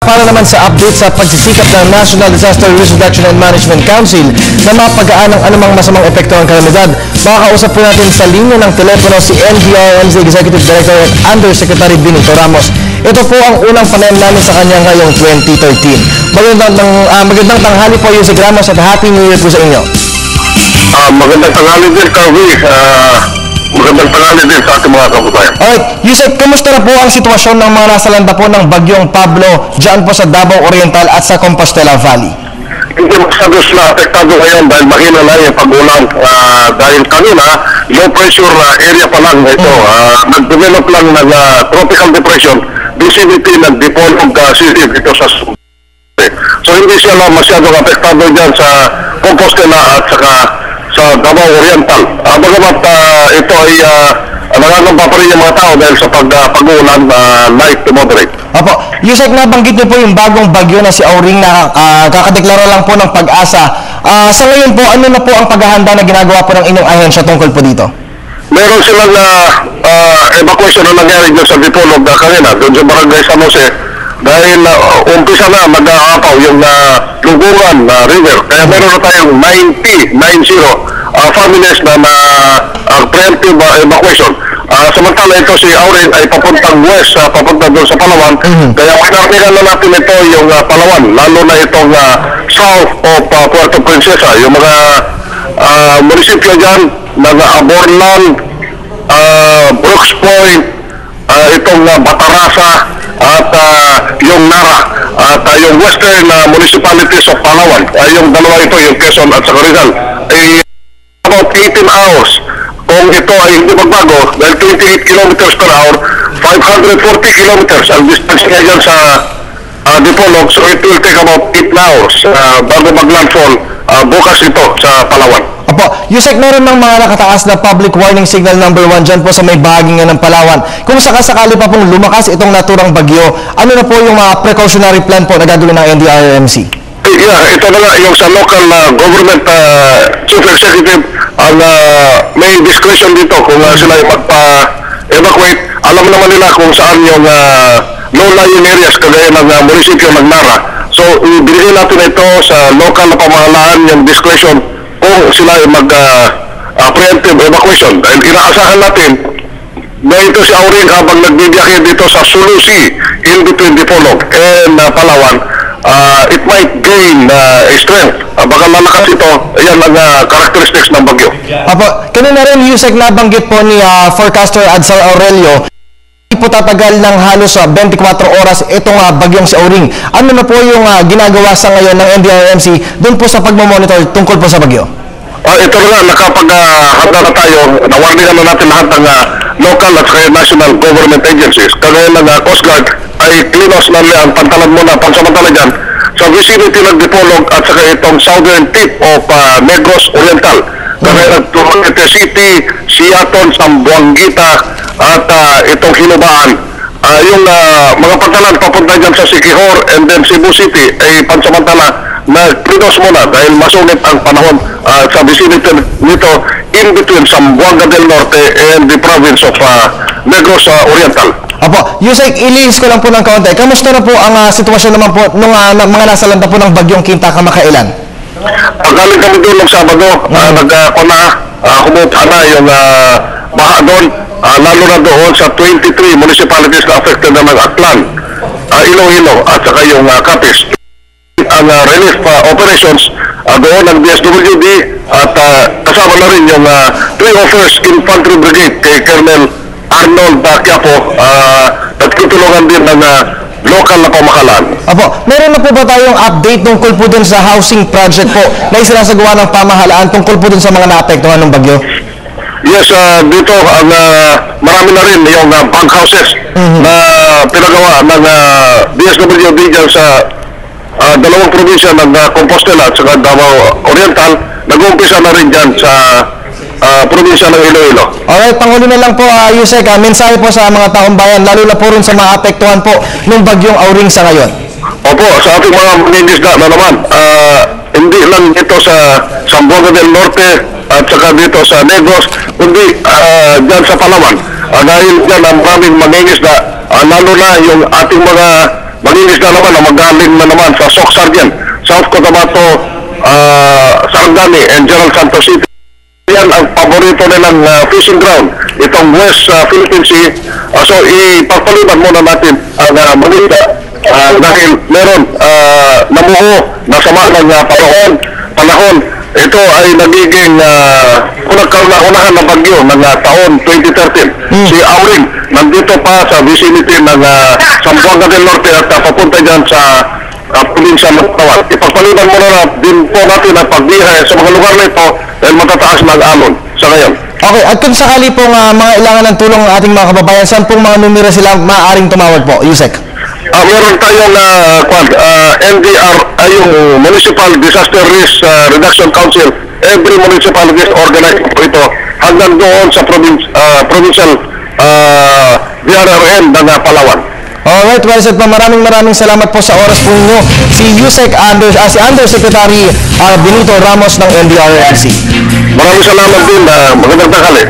Para naman sa update sa pagsisikap ng National Disaster Risk Reduction and Management Council na mapagaan ang anumang masamang epekto ng kalamidad, makakausap po natin sa linya ng telepono si NDRRMC Executive Director at Undersecretary Benito Ramos. Ito po ang unang panayam namin sa kanya ngayong 2013. Magandang tanghali po, Yusek Ramos, at Happy New Year po sa inyo. Magandang tanghali din, Carvi. Magandang tanghali din sa ating mga kababayan. Alright, Yusek, kumusta na po ang sitwasyon ng mga nasalanta po ng bagyong Pablo dyan po sa Davao Oriental at sa Compostela Valley? Hindi masyado sila apektado ngayon dahil mahina na yung pag-ulan. Dahil kanina, low pressure area pa lang ito. Nag-develop lang ng tropical depression, vicinity ng Dipolog City dito sa Sumbre. So hindi sila masyadong apektado dyan sa Compostela at saka sa Davao Oriental. Bagamat ito ay nangangamba pa rin yung mga tao dahil sa pag-uulan light to moderate. Opo, Yusek, nabanggit niyo po yung bagong bagyo na si Auring na kakadeklara lang po ng Pag-asa. Sa ngayon po, ano na po ang paghahanda na ginagawa po ng inyong ahensya tungkol po dito? Meron silang evacuation na nangyari doon sa Dipolog kanina, doon sa Barangay San Jose, dahil umpisa na mag-aapaw yung Lugungan River. Kaya meron na tayong 90 families na preemptive evacuation. Samantala ito si Auring ay papuntang west, papunta doon sa Palawan. Kaya pinartigan na natin ito yung Palawan, lalo na itong south of Puerto Princesa. Yung mga munisipyo dyan, Aborlan, Brooks Point, itong Batarasa, at yung Nara, at yung western municipalities of Palawan. Yung dalawa ito, yung Quezon at saka Rizal, ay about 18 hours. Kung ito ay hindi magbago, dahil 28 kilometers per hour, 540 kilometers ang distance niya dyan sa Dipolog, so it will take about 8 hours bago mag-landfall bukas ito sa Palawan. Opo, Yusek, meron ng mga nakataas na public warning signal number 1 dyan po sa may bahagi nga ng Palawan. Kung sakasakali pa pong lumakas itong naturang bagyo, ano na po yung mga precautionary plan po na gagawin ng NDRRMC? Yeah, ito na nga yung sa local government chief executive ang may discretion dito kung sila ay magpa-evacuate. Alam naman nila kung saan yung low-lying areas kagaya ng munisipyo ng Nara. So, ibigay natin ito sa local na pamahalaan yung discretion kung sila ay mag-preemptive evacuation. Dahil inaasahan natin na ito si Auring habang nagbibiyahe dito sa Sulusi in between Dipolog and Palawan, it might gain strength. Baka lalakas ito. Ayan ang characteristics ng bagyo. Opo, kanina rin, Yusek, nabanggit po ni forecaster Adsal Aurelio, hindi po tatagal ng halos 24 oras itong bagyong si Auring. Ano na po yung ginagawa sa ngayon ng NDRRMC doon po sa pagmamonitor tungkol po sa bagyo? Ito na nakapag-handa na tayo, nawarningan na natin lahat ng local at national government agencies. Kagaya ng Coast Guard ay klinos na ang pantalan muna pansamantala dyan sa vicinity ng Dipolog at saka itong southern tip of Negros Oriental. Kagaya ng Dumaguete City, Siaton, Sambuanguita at itong Hinubaan. Yung mga pantalan papunta dyan sa Siquijor and then Cebu City ay pansamantala na klinos muna dahil masungit ang panahon sa vicinity nito in between Zamboanga del Norte and the province of Negros Oriental. Apo, Yusek, ilihis ko lang po ng kaunti. Kamusta na po ang sitwasyon naman po ng mga nasalanta po ng bagyong Quinta kamakailan? Pagaling kami doon ng Sabado, humupa na yung baha doon, lalo na doon sa 23 municipalities na affected na ng Aklan, Iloilo at saka yung Capiz. Ang relief operations doon ng DSWD at kasama na rin yung 301st Infantry Brigade kay Colonel Arnold Quiapo, nagtutulungan din ng local na pamahalaan. Apo, meron na po ba tayong update tungkol po dun sa housing project po na isinasagawa ng pamahalaan tungkol po dun sa mga naapektuhan ng bagyo? Yes, dito ang marami na rin yung bunk houses na pinagawa ng DSWD dyan sa dalawang probinsya ng Compostela at saka Davao Oriental. Nag-uumpisa na rin dyan sa probinsya ng Iloilo. Alright, panghuli na lang po, Yusek, mensahe po sa mga taong bayan, lalo na po rin sa mga apektuhan po ng bagyong Auring sa ngayon. Opo, sa ating mga maningisda na naman, hindi lang ito sa Zamboanga del Norte at saka dito sa Negros, kundi dyan sa Palawan. Dahil dyan ang maraming maningisda, lalo na yung ating mga malinis na naman na magaling na naman sa Soc Sargent, South Cotabato, Sarangani, and General Santos City. Yan ang paborito nilang fishing ground, itong West Philippine Sea. So ipagpaliban muna natin ang Manila dahil meron namuho na sama ng panahon. Ito ay nagiging unahan na bagyo ng taon 2013. Si Auring nandito pa sa vicinity ng Zamboanga del Norte at papunta dyan sa probinsya ng Tawal. Ipagpaliban muna na din po natin ang pagbiyahe sa mga lugar nito dahil matataas ng alon sa ngayon. Okay, at kung sakali pong mga ilangan ng tulong ng ating mga kababayan, saan pong mga numero sila maaaring tumawag po, Yusek? Meron tayong NDR, yung Municipal Disaster Risk Reduction Council. Every municipality is organized po ito hanggang doon sa provincial DRRM ng Palawan. Alright, well said po. Maraming salamat po sa oras po ninyo. Si Yusek si Undersecretary Benito Ramos ng NDRRMC. Maraming salamat din. Magandang tanghali.